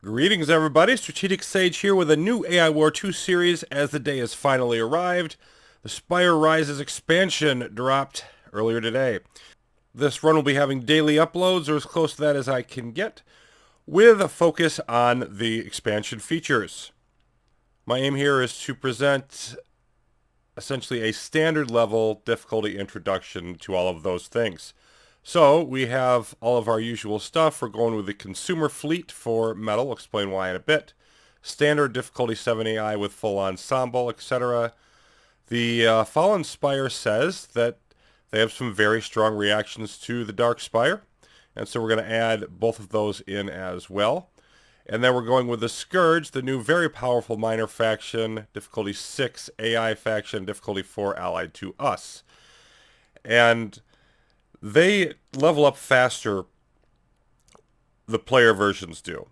Greetings, everybody. Strategic Sage here with a new AI War 2 series as the day has finally arrived. The Spire Rises expansion dropped earlier today. This run will be having daily uploads, or as close to that as I can get, with a focus on the expansion features. My aim here is to present essentially a standard level difficulty introduction to all of those things. So we have all of our usual stuff. We're going with the consumer fleet for metal. I'll explain why in a bit. Standard difficulty 7 AI with full ensemble, etc. The Fallen Spire says that they have some very strong reactions to the Dark Spire. And so we're going to add both of those in as well. And then we're going with the Scourge, the new very powerful minor faction, difficulty 6 AI faction, difficulty 4 allied to us. And they level up faster, the player versions do,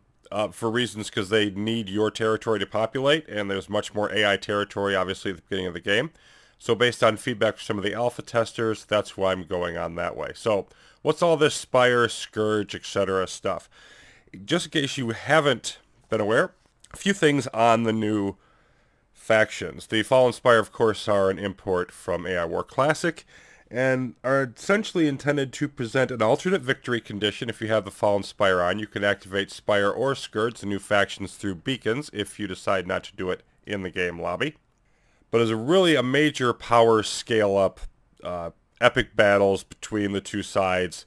for reasons because they need your territory to populate, and there's much more AI territory, obviously, at the beginning of the game. So based on feedback from some of the alpha testers, that's why I'm going on that way. So what's all this Spire, Scourge, etc. stuff? Just in case you haven't been aware, a few things on the new factions. The Fallen Spire, of course, are an import from AI War Classic, and are essentially intended to present an alternate victory condition. If you have the Fallen Spire on, you can activate Spire or Scourge, the new factions, through beacons if you decide not to do it in the game lobby. But as a major power scale up, epic battles between the two sides,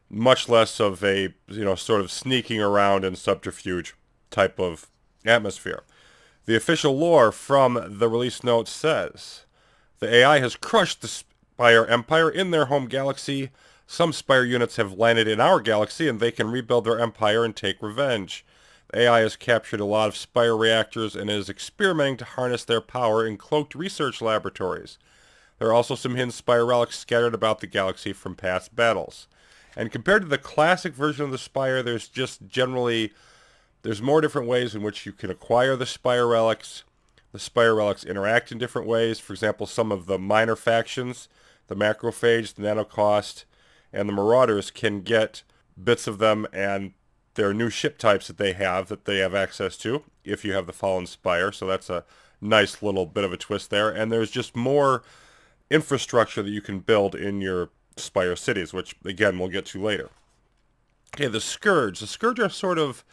much less of a, sort of sneaking around and subterfuge type of atmosphere. The official lore from the release notes says, the AI has crushed the Spire Empire in their home galaxy. Some Spire units have landed in our galaxy and they can rebuild their empire and take revenge. The AI has captured a lot of Spire reactors and is experimenting to harness their power in cloaked research laboratories. There are also some hidden Spire relics scattered about the galaxy from past battles. And compared to the classic version of the Spire, there's more different ways in which you can acquire the Spire relics. The Spire relics interact in different ways. For example, some of the minor factions, the Macrophage, the Nanocost, and the Marauders can get bits of them, and there are new ship types that they have access to if you have the Fallen Spire. So that's a nice little bit of a twist there. And there's just more infrastructure that you can build in your Spire cities, which again we'll get to later. Okay, the Scourge. The Scourge are sort of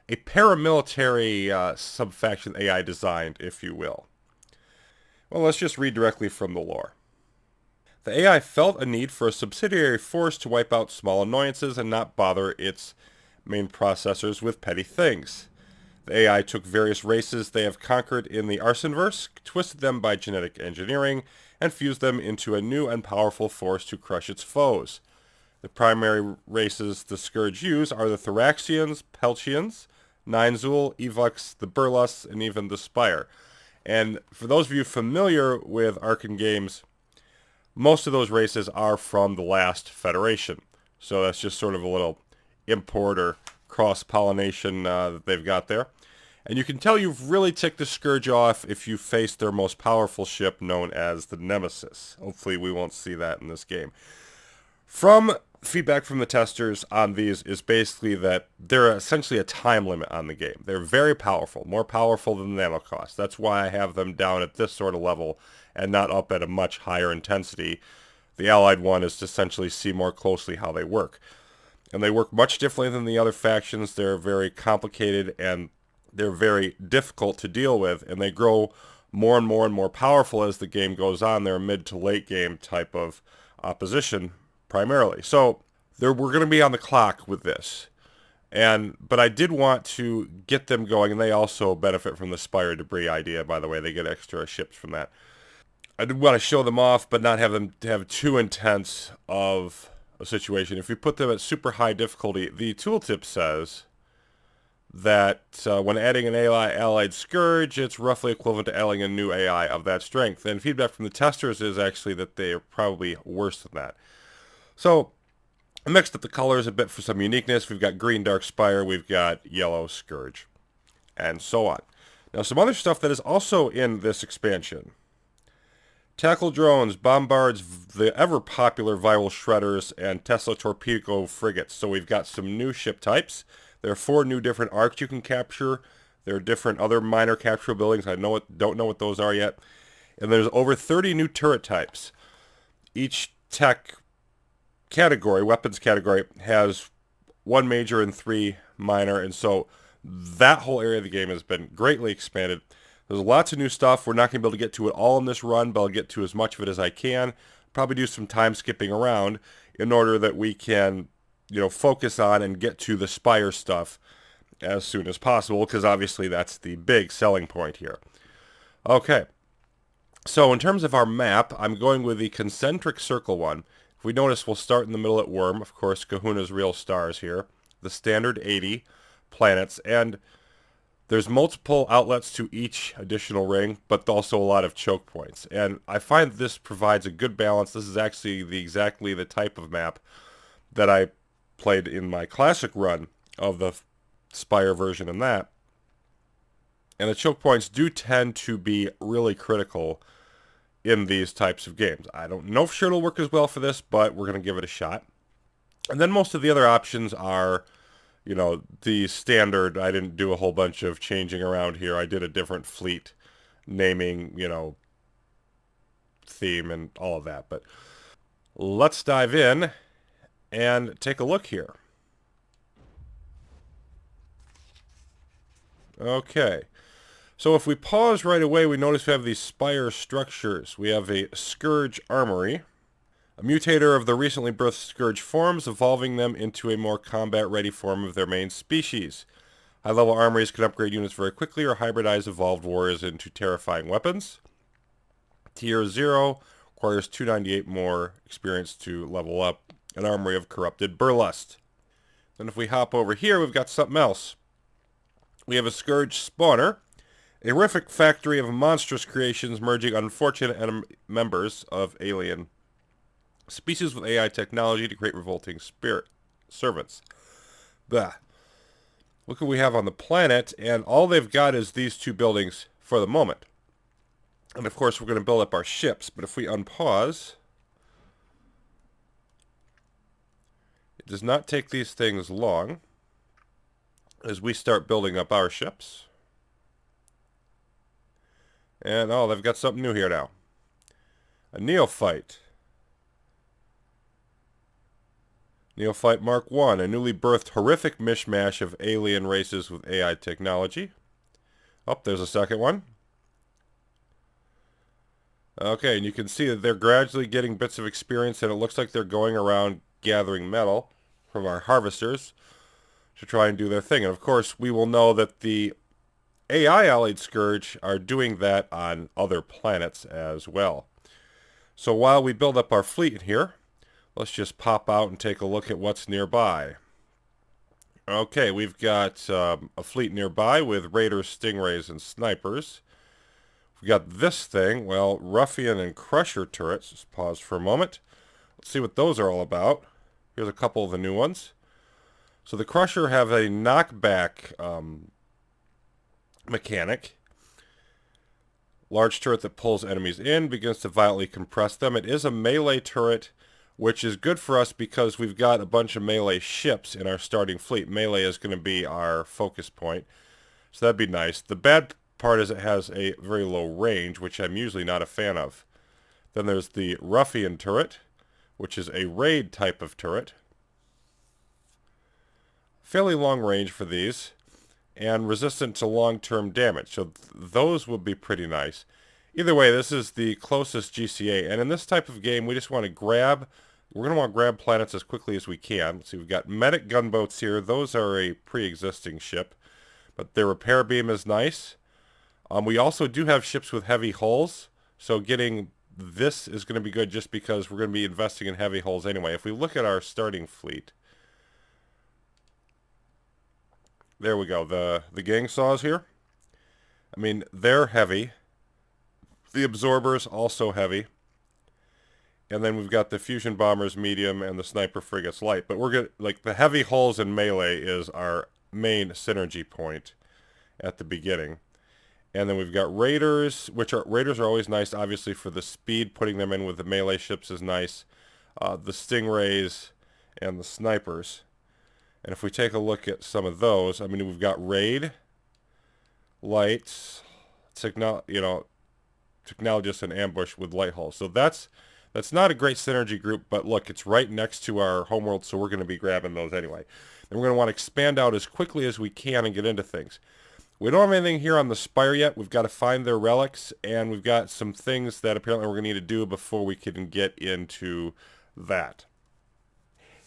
a paramilitary subfaction AI designed, if you will. Well, let's just read directly from the lore. The AI felt a need for a subsidiary force to wipe out small annoyances and not bother its main processors with petty things. The AI took various races they have conquered in the Arsonverse, twisted them by genetic engineering, and fused them into a new and powerful force to crush its foes. The primary races the Scourge use are the Thoraxians, Pelchians, Ninezul, Evux, the Burlus, and even the Spire. And for those of you familiar with Arkan games, most of those races are from the last Federation. So that's just sort of a little import or cross-pollination that they've got there. And you can tell you've really ticked the Scourge off if you face their most powerful ship, known as the Nemesis. Hopefully we won't see that in this game. From feedback from the testers on these is basically that they're essentially a time limit on the game. They're very powerful, more powerful than the Nanocost. That's why I have them down at this sort of level and not up at a much higher intensity. The Allied one is to essentially see more closely how they work. And they work much differently than the other factions. They're very complicated and they're very difficult to deal with, and they grow more and more and more powerful as the game goes on. They're a mid to late game type of opposition primarily. So we're going to be on the clock with this. But I did want to get them going, and they also benefit from the Spire debris idea, by the way. They get extra ships from that. I did want to show them off, but not have them have too intense of a situation. If you put them at super high difficulty, the tooltip says that when adding an allied Scourge, it's roughly equivalent to adding a new AI of that strength. And feedback from the testers is actually that they are probably worse than that. So I mixed up the colors a bit for some uniqueness. We've got green Dark Spire, we've got yellow Scourge, and so on. Now some other stuff that is also in this expansion. Tackle drones, bombards, the ever-popular viral shredders, and Tesla torpedo frigates. So we've got some new ship types. There are 4 new different arcs you can capture. There are different other minor capture buildings. I don't know what those are yet. And there's over 30 new turret types. Each tech category, weapons category, has 1 major and 3 minor. And so that whole area of the game has been greatly expanded. There's lots of new stuff. We're not going to be able to get to it all in this run, but I'll get to as much of it as I can. Probably do some time skipping around in order that we can, focus on and get to the Spire stuff as soon as possible, because obviously that's the big selling point here. Okay, so in terms of our map, I'm going with the concentric circle one. If we notice, we'll start in the middle at Worm, of course, Kahuna's real stars here, the standard 80 planets, and there's multiple outlets to each additional ring, but also a lot of choke points. And I find this provides a good balance. This is actually exactly the type of map that I played in my classic run of the Spire version in that. And the choke points do tend to be really critical in these types of games. I don't know for sure it'll work as well for this, but we're going to give it a shot. And then most of the other options are, the standard. I didn't do a whole bunch of changing around here. I did a different fleet naming, theme and all of that. But let's dive in and take a look here. Okay. So if we pause right away, we notice we have these Spire structures. We have a Scourge Armory, a mutator of the recently birthed Scourge forms, evolving them into a more combat-ready form of their main species. High-level armories can upgrade units very quickly or hybridize evolved warriors into terrifying weapons. Tier 0 requires 298 more experience to level up an armory of corrupted burlust. Then if we hop over here, we've got something else. We have a Scourge Spawner, a horrific factory of monstrous creations merging unfortunate members of alien species with AI technology to create revolting spirit servants. Blah. Look what we have on the planet, and all they've got is these 2 buildings for the moment. And of course, we're going to build up our ships, but if we unpause, it does not take these things long as we start building up our ships. And, they've got something new here now. A Neophyte. Neophyte Mark 1, a newly birthed horrific mishmash of alien races with AI technology. Oh, there's a second one. Okay, and you can see that they're gradually getting bits of experience, and it looks like they're going around gathering metal from our harvesters to try and do their thing. And of course, we will know that the AI-allied Scourge are doing that on other planets as well. So while we build up our fleet here, let's just pop out and take a look at what's nearby. Okay, we've got a fleet nearby with raiders, stingrays, and snipers. We've got this thing, Ruffian and Crusher turrets. Just pause for a moment. Let's see what those are all about. Here's a couple of the new ones. So the Crusher have a knockback mechanic. Large turret that pulls enemies in, begins to violently compress them. It is a melee turret, which is good for us because we've got a bunch of melee ships in our starting fleet. Melee is going to be our focus point, so that'd be nice. The bad part is it has a very low range, which I'm usually not a fan of. Then there's the Ruffian Turret, which is a raid type of turret. Fairly long range for these, and resistant to long-term damage, so those would be pretty nice. Either way, this is the closest GCA, and in this type of game, we just want to we're going to want to grab planets as quickly as we can. So we've got medic gunboats here. Those are a pre-existing ship, but their repair beam is nice. We also do have ships with heavy hulls, so getting this is going to be good just because we're going to be investing in heavy hulls anyway. If we look at our starting fleet, there we go, the gang saws here. I mean, they're heavy. The absorbers also heavy. And then we've got the fusion bombers medium and the sniper frigates light. But we're going the heavy hulls in melee is our main synergy point at the beginning. And then we've got raiders, raiders are always nice, obviously, for the speed. Putting them in with the melee ships is nice. The stingrays and the snipers. And if we take a look at some of those, I mean, we've got raid, lights, technologist, and ambush with light hull. So that's not a great synergy group, but look, it's right next to our homeworld, so we're going to be grabbing those anyway. And we're going to want to expand out as quickly as we can and get into things. We don't have anything here on the Spire yet. We've got to find their relics, and we've got some things that apparently we're going to need to do before we can get into that.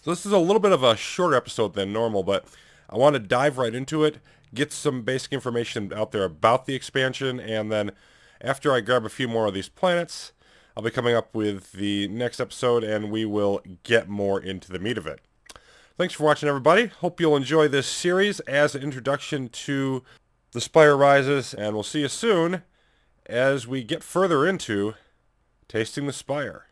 So this is a little bit of a shorter episode than normal, but I want to dive right into it, get some basic information out there about the expansion, and then after I grab a few more of these planets, I'll be coming up with the next episode, and we will get more into the meat of it. Thanks for watching, everybody. Hope you'll enjoy this series as an introduction to the Spire Rises, and we'll see you soon as we get further into Tasting the Spire.